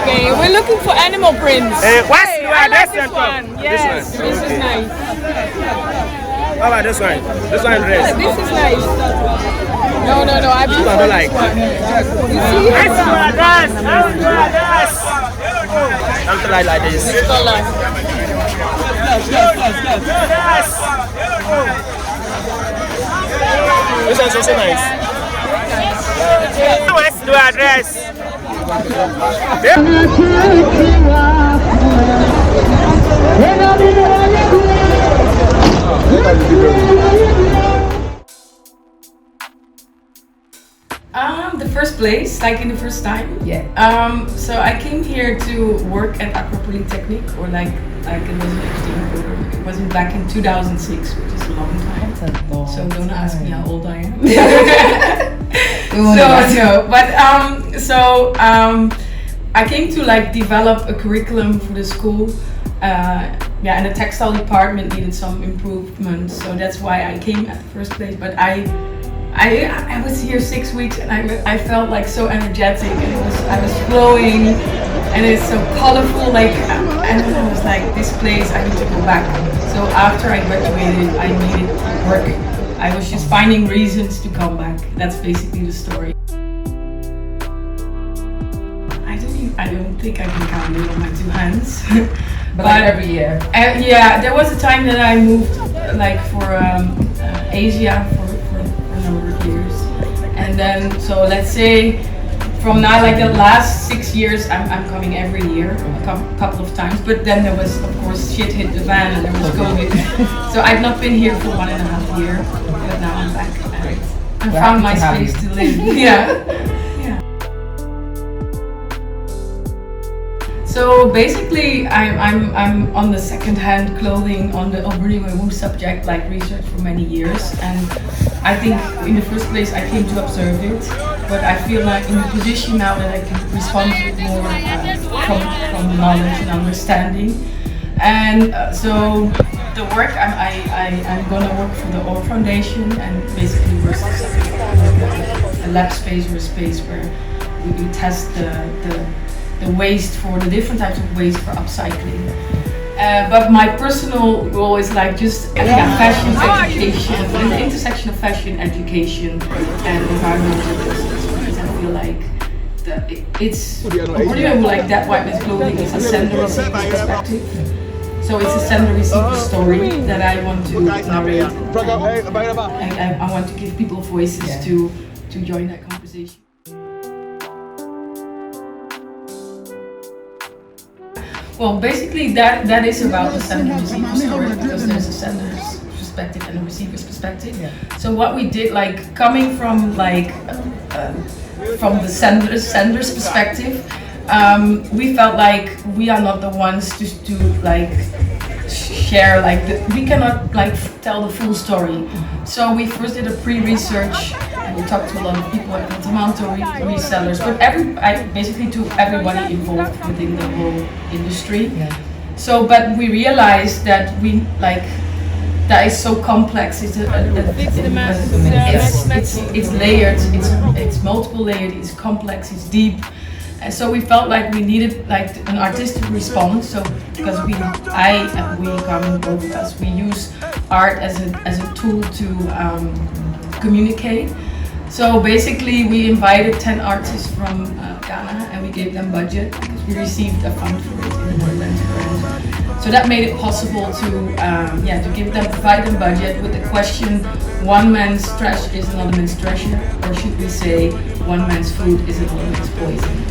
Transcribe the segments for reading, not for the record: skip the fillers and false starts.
Okay, we're looking for animal prints. What's Hey, the I like dress this one. Yes, this is nice. How about this one? This one dress. This is nice. No, I prefer don't like. this one. You see? Something like this. This color. This one's also nice. What's the address? The first place, like in the first time. Yeah. So I came here to work at Accra Polytechnic, or like it was an exchange program. It was back in 2006, which is a long time. That's a long So don't ask me how old I am. I came to like develop a curriculum for the school. And the textile department needed some improvements, so that's why I came at the first place. But I was here 6 weeks, and I felt like so energetic, and I was flowing, and it's so colorful. Like, and I was like, this place, I need to go back. So after I graduated, I needed work. I was just finding reasons to come back. That's basically the story. I don't think I can count it on my two hands. But like every year. Yeah, there was a time that I moved like for Asia for a number of years, and then so let's say from now, like the last 6 years, I'm coming every year, a couple of times. But then there was, of course, shit hit the fan, and there was COVID. So I've not been here for 1.5 years, but now I'm back. I found my space to live. Yeah. So basically, I'm on the second-hand clothing, on the Obrigou subject, like research for many years, and I think in the first place I came to observe it, but I feel like in the position now that I can respond to it more from knowledge and understanding, and so the work I'm gonna work for the OR Foundation, and basically we're a lab space or a space where we test the waste for the different types of waste for upcycling. But my personal goal is like just fashion education, the intersection of fashion education and environmental justice, because I feel like it's like that whiteness clothing is a sender-receiver perspective. So it's a sender-receiver story that I want to narrate, and I want to give people voices to join that conversation. Well, basically that is about the sender-receiver story, because there's a sender's perspective and a receiver's perspective. Yeah. So what we did, like coming from like from the sender's perspective, we felt like we are not the ones to like share, like we cannot like tell the full story. So we first did a pre-research, and we talked to a lot of people at Toronto resellers, but I basically took everybody involved within the whole industry. Yeah. So, but we realized that that is so complex. It's layered. It's multiple layered. It's complex. It's deep. And so we felt like we needed like an artistic response. So because both of us, we use art as a tool to communicate. So basically, we invited 10 artists from Ghana, and we gave them budget because we received a fund for it in the Netherlands. So that made it possible to provide them budget with the question: one man's trash is another man's treasure, or should we say, one man's food is another man's poison?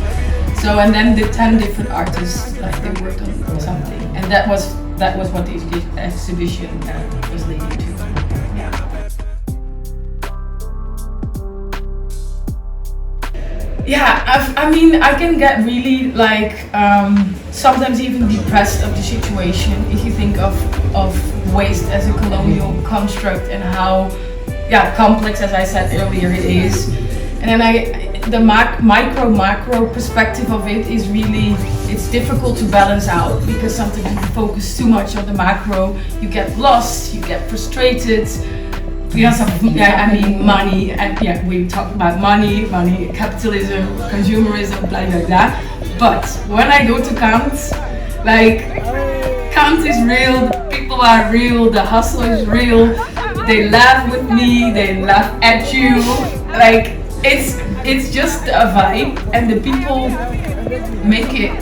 So, and then the 10 different artists, like they worked on something, and that was what the exhibition was leading to. Yeah, I mean, I can get really like sometimes even depressed of the situation if you think of waste as a colonial construct and how complex, as I said earlier, it is. And then the macro perspective of it is really, it's difficult to balance out, because sometimes if you focus too much on the macro, you get lost, you get frustrated. Money, and we talk about money, capitalism, consumerism, blah blah blah. But when I go to Kant, like Kant is real, the people are real, the hustle is real. They laugh with me, they laugh at you. Like it's just a vibe, and the people make it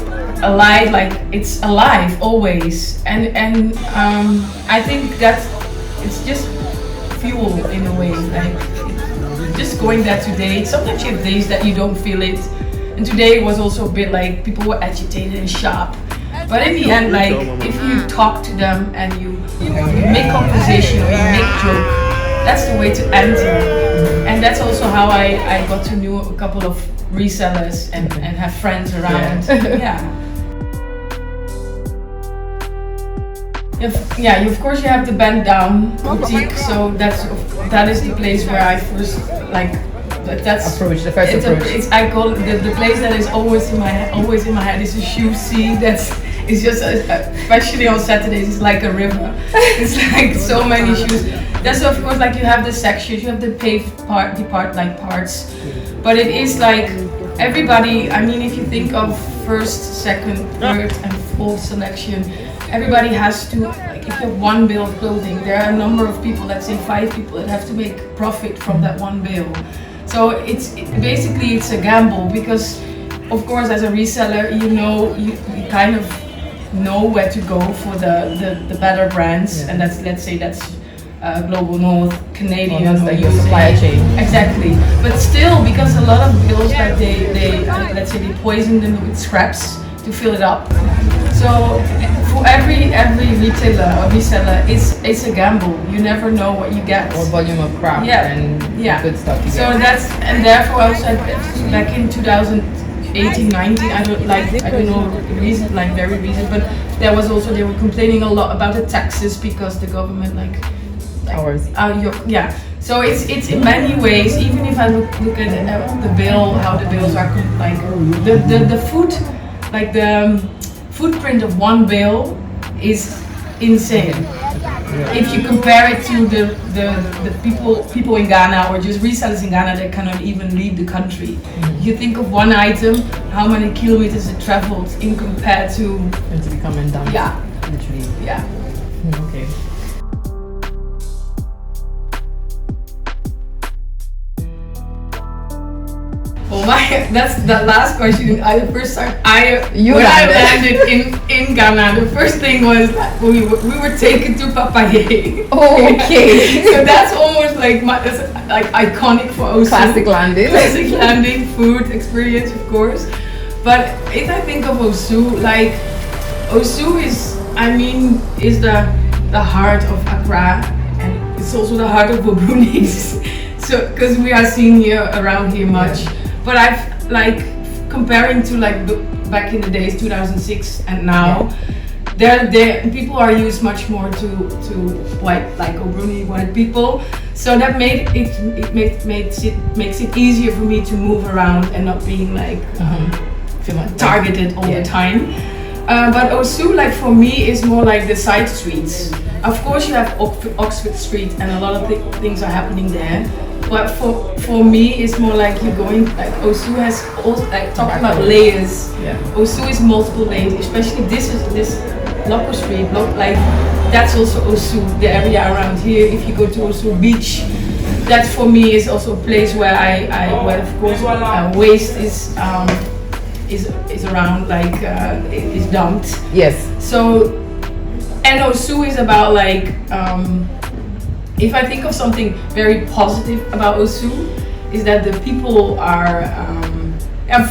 alive. Like it's alive always, and I think that it's just fuel in a way. Like just going there today. Sometimes you have days that you don't feel it, and today was also a bit like people were agitated and sharp. But in the end, like if you talk to them and you make conversation or you make joke, that's the way to enter. And that's also how I got to know a couple of resellers and have friends around. Yeah, of course you have the bend down boutique, so that is the place where I first like. That's approach. The first approach. I call it the place that is always in my head is a shoe sea. It's just especially on Saturdays. It's like a river. It's like so many shoes. That's of course like you have the sections, you have the paved parts, but it is like everybody. I mean, if you think of first, second, third, and fourth selection, everybody has to. Like, if you have one bale of clothing, there are a number of people. Let's say 5 people that have to make profit from that one bale. So it's a gamble because, of course, as a reseller, you kind of know where to go for the better brands, and that's Global North, Canadian, like your supplier chain. Exactly, but still, because a lot of bills that they let's say they poison them with scraps to fill it up. So for every retailer or reseller, it's a gamble. You never know what you get. What volume of crap and good stuff you so get. And therefore also back in 2018, 19, I don't know the reason, like very reason, but there was also, they were complaining a lot about the taxes because the government ours. So it's in many ways, even if I look at the bill, how the bills are like the food, like the footprint of one bill is insane. If you compare it to the people in Ghana or just resellers in Ghana that cannot even leave the country. You think of one item, how many kilometers it traveled in compared to and to become undone. Yeah. Literally. Yeah. Okay. Well, that's the last question. I landed in Ghana, the first thing was that we were taken to Papaye. Oh, okay. So that's almost like iconic for Osu. Classic landing. Classic landing, food experience, of course. But if I think of Osu, like Osu is the heart of Accra, and it's also the heart of Bobrunis. So because we are seen around here much. But I've comparing to back in the days 2006 and now, people are used much more to white, like Obruni white people. So that makes it easier for me to move around and not being targeted all the time. But Osu, for me, is more like the side streets. Of course, you have Oxford Street, and a lot of things are happening there. But for me, it's more like you're going, Osu has also, talking about layers. Yeah. Osu is multiple layers, especially this Lokko Street, that's also Osu, the area around here. If you go to Osu Beach, that for me is also a place where where of course waste is around, is dumped. Yes. So, and Osu is about if I think of something very positive about Osu, is that the people are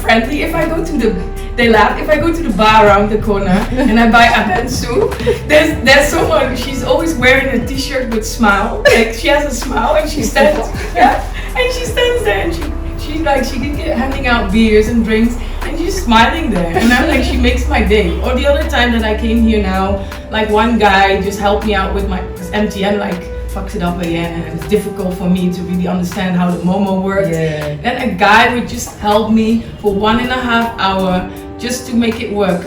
friendly. If I go to the bar around the corner and I buy abensu, there's someone, she's always wearing a t-shirt with smile. She has a smile and she stands there and she can get handing out beers and drinks and she's smiling there. And I'm she makes my day. Or the other time that I came here now, one guy just helped me out with my MTN fucks it up again, and it's difficult for me to really understand how the Momo works. Yeah. Then a guy would just help me for 1.5 hours just to make it work.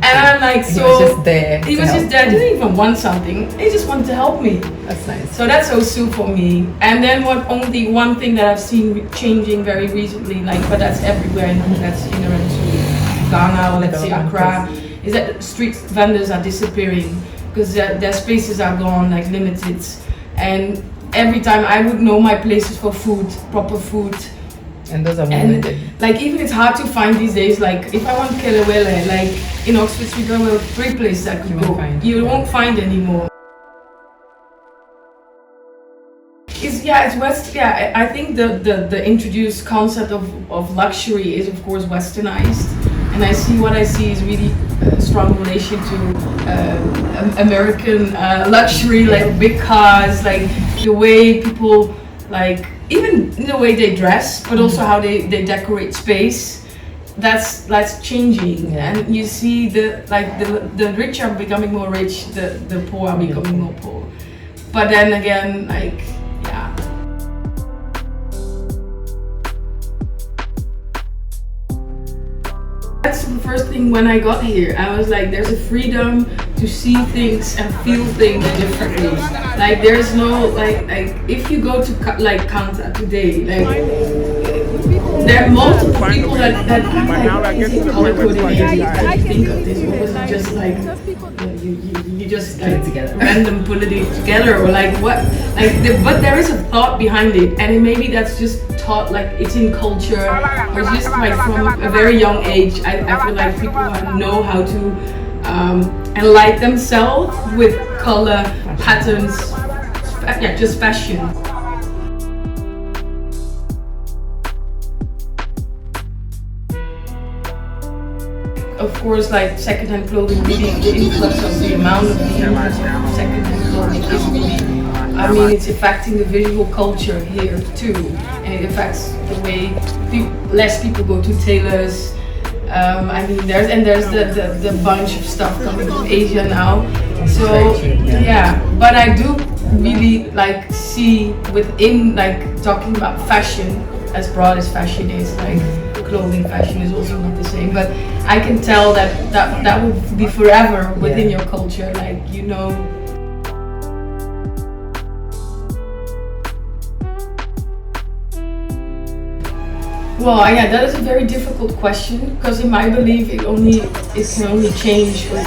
And I'm he was just there. He was just there, didn't even want something. He just wanted to help me. That's nice. So that's Osu for me. And then only one thing that I've seen changing very recently, but that's everywhere, and that's inherent to Ghana or let's say Accra, is that street vendors are disappearing because their spaces are gone, like limited. And every time I would know my places for food, proper food. And those are more And limited. like even it's hard to find these days. Like if I want kelewele, like in Oxford Street, there were 3 places I could go. You won't find anymore. It's West. Yeah, I think the introduced concept of luxury is of course westernized, and I see what I see is really a strong relation to American luxury, like big cars, like the way people like even the way they dress, but also how they decorate space. That's changing, and you see the rich are becoming more rich, the poor are becoming more poor. But then again, like. That's the first thing when I got here. I was like, there's a freedom to see things and feel things differently. Like there's no like if you go to like Kanta today, like there are multiple people that like is it color coordinated? I think of this, or was it just like you just like random put it together, or like what? But there is a thought behind it, and maybe that's just taught, like it's in culture, or just like from a very young age. I feel like people know how to enlighten themselves with color, patterns, just fashion. Of course, like secondhand clothing, really the influx of the amount of the influx of secondhand clothing is really, I mean, it's affecting the visual culture here too, and it affects the way less people go to tailors. I mean, there's the bunch of stuff coming from Asia now. So yeah, but I do really like see within like talking about fashion, as broad as fashion is, like clothing fashion is also not the same, but I can tell that will be forever within your culture, like you know. Well, yeah, that is a very difficult question, because in my belief it can only change, or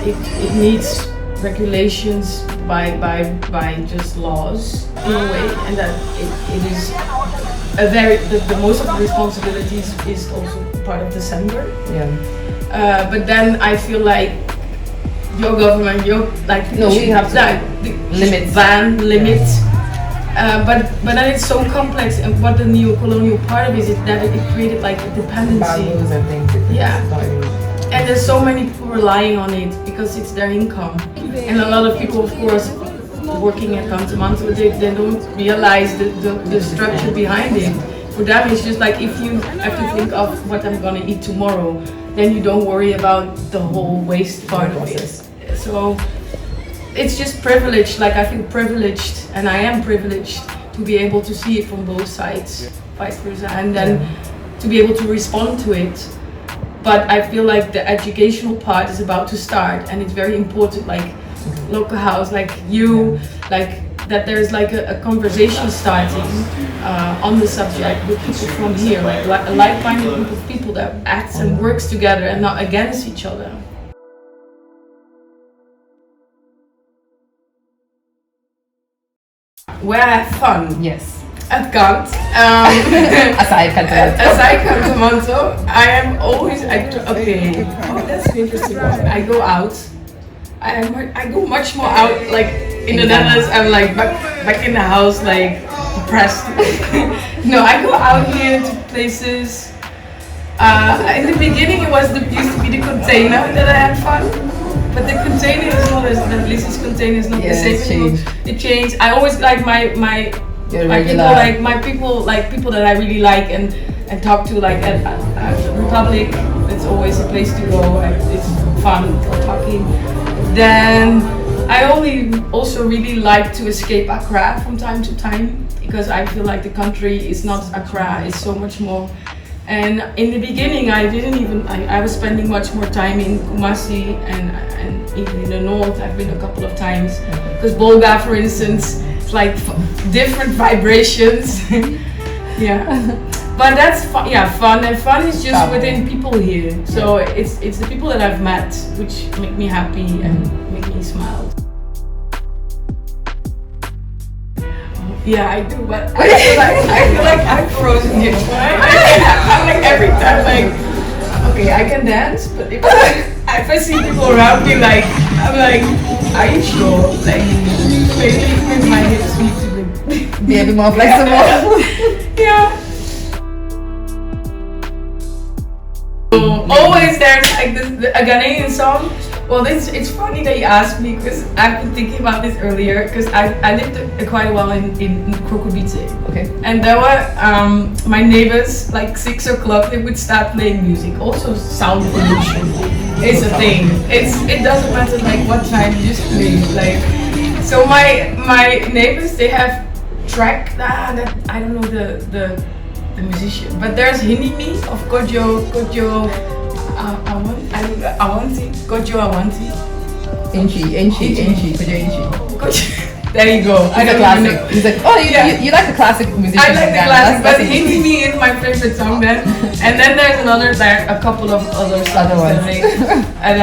it needs regulations by just laws in a way, and that it is a very the most of the responsibilities is also part of December. Yeah. But then I feel like your government, we have to limit. But then it's so complex, and what the neo-colonial part of it is that it created like a dependency. And things. Yeah. And there's so many people relying on it because it's their income. And a lot of people, of course, working at Kantamanto, they don't realize the structure behind it. For them, it's just like if you have to think of what I'm gonna eat tomorrow, then you don't worry about the whole waste part of it. So it's just privilege. Like I feel privileged, and I am privileged to be able to see it from both sides, vice versa, and then to be able to respond to it. But I feel like the educational part is about to start, and it's very important, like local house, like you, like that there's like a conversation starting on the subject with people from here, like a like-minded group of people that acts and works together and not against each other. Where I have fun? Yes. At Kant. Aside Kantamanto, I am always okay. Oh, that's an interesting one. I go out. I go much more out. Like in the Netherlands, I'm like back in the house, like depressed. No, I go out here to places. In the beginning, used to be the container that I had fun. But the container is not the Lisa's container is not the same. It changed. I always like my people that I really like and talk to, like at Republic. It's always a place to go, and it's fun talking. Then I also really like to escape Accra from time to time, because I feel like the country is not Accra, it's so much more. And in the beginning, I was spending much more time in Kumasi and even in the north. I've been a couple of times, because Bolga, for instance, it's like different vibrations. Yeah. But that's fun. Yeah, fun, and fun is just Travel. within people here. So it's the people that I've met which make me happy and make me smile. Yeah, I do, but I feel like I'm frozen here. I'm like every time like, okay, I can dance, but if I see people around me like, I'm like, are you sure? Like, maybe my hips need to Be a bit more flexible. yeah. So always there's like a Ghanaian song. Well, it's funny that you asked me because I've been thinking about this earlier because I lived quite a while in Crocodile. Okay. And there were my neighbors, like 6 o'clock, they would start playing music. Also sound pollution is a thing. It doesn't matter like what time, you just play. Like, so my neighbors, they have track, that I don't know the musician, but there's Hinimi of Kojo Awanti. There you go. He's a classic. He's like, oh, you like the classic musician. I like the classic, but Hinimi is my favorite song then. And then there's a couple of other songs that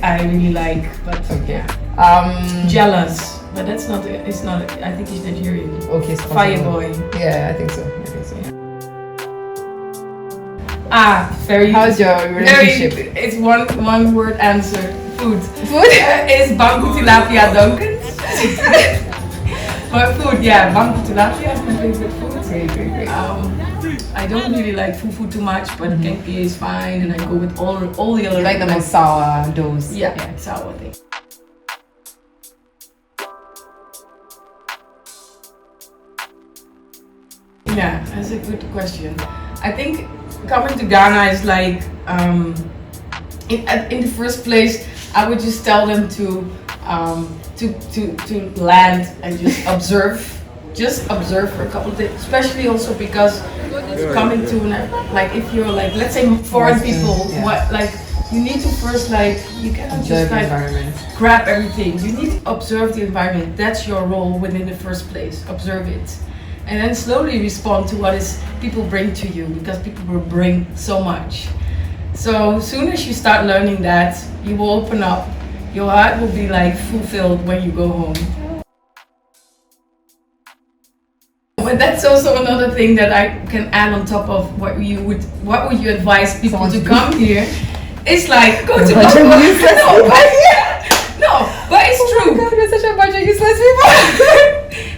I really like. But Okay. Jealous, but that's not. It's not. I think he's Nigerian. Okay. So Fireboy. Yeah, I think so. Very. How's your relationship? It's one word answer. Food. Food? Is bangku tilapia Duncan? But food, yeah, bangku tilapia is my favorite food. Great. I don't really like fufu too much, but kenke is fine, and I go with all the other. You like the most sour doughs? Yeah, sour thing. Yeah, that's a good question. I think coming to Ghana is like, in the first place, I would just tell them to land and just observe. Just observe for a couple of days, especially also because coming to like if you're like, let's say foreign people, what like you need to first like, you cannot just like grab everything. You need to observe the environment. That's your role within the first place. Observe it. And then slowly respond to what is people bring to you, because people will bring so much. So as soon as you start learning that, you will open up. Your heart will be like fulfilled when you go home. But that's also another thing that I can add on top of what would you advise people to come here? It's like go to Lokko. No, but it's true. Oh my God, you're such a bunch of useless people.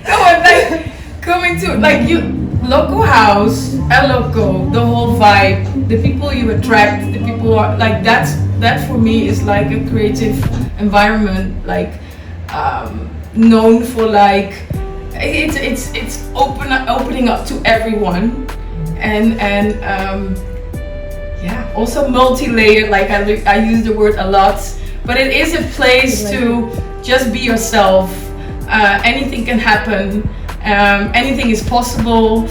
No, but like coming to like Lokko house, Elle Lokko, the whole vibe, the people you attract, the people are like that for me is like a creative environment, like known for like it's opening up to everyone, and yeah, also multi-layered. Like I use the word a lot, but it is a place to just be yourself. Anything can happen. Anything is possible.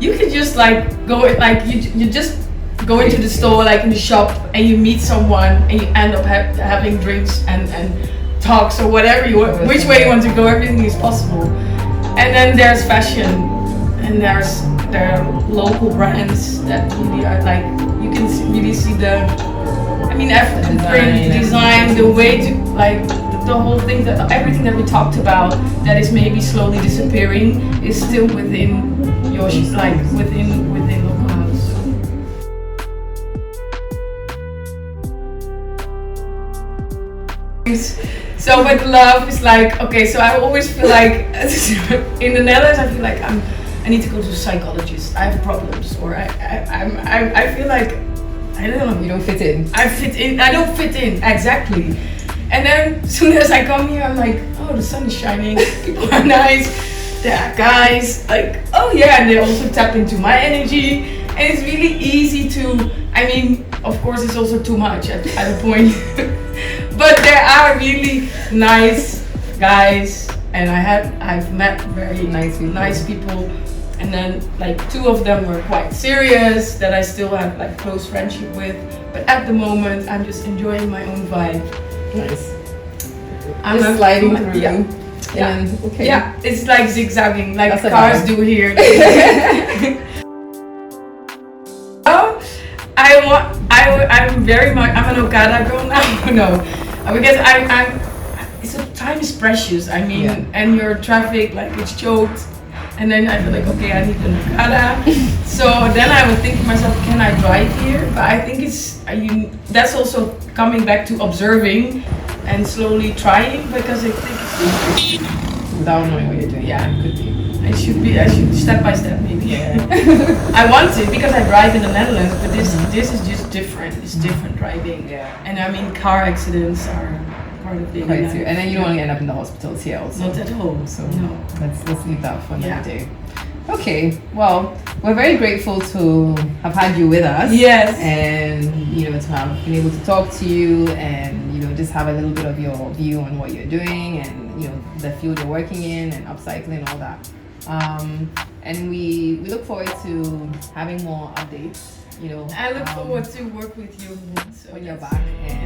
You can just like go, like you just go into the store, like in the shop, and you meet someone, and you end up having drinks and talks or whatever which way you want to go. Everything is possible. And then there's fashion, and there are local brands that really are like, you can really see the print, design, the way to like. The whole thing, that everything that we talked about that is maybe slowly disappearing is still within your like within Lokko house. So with love, it's like, okay, so I always feel like in the Netherlands I feel like I need to go to a psychologist. I have problems, or I feel like I don't know. You don't fit in. I don't fit in, exactly. And then as soon as I come here, I'm like, oh, the sun is shining, people are nice, there are guys, like, oh yeah, and they also tap into my energy, and it's really easy to, I mean, of course it's also too much at a point, but there are really nice guys, and I've met very nice people, and then like 2 of them were quite serious that I still have like close friendship with, but at the moment I'm just enjoying my own vibe. Nice. I'm just sliding through. Yeah. Okay. Yeah, it's like zigzagging, like That's cars do here. I'm very much, I'm an Okada girl now, no, because so time is precious, I mean, and your traffic, like it's choked, and then I feel like, okay, I need an Okada, so then I would think to myself, can I drive here? But I think that's also coming back to observing and slowly trying, because I think it's interesting. Without knowing what you're doing. Yeah, it could be. I should step by step maybe. Yeah. I want to because I drive in the Netherlands, but this is just different. It's different driving. Yeah. And I mean, car accidents are part of daily life. And then you don't want to end up in the hospitals here also. Not at all. So no. let's leave that for another day. Okay, well, we're very grateful to have had you with us. Yes. And to have been able to talk to you and just have a little bit of your view on what you're doing and the field you're working in and upcycling and all that. And we look forward to having more updates. I look forward to work with you when you're back. And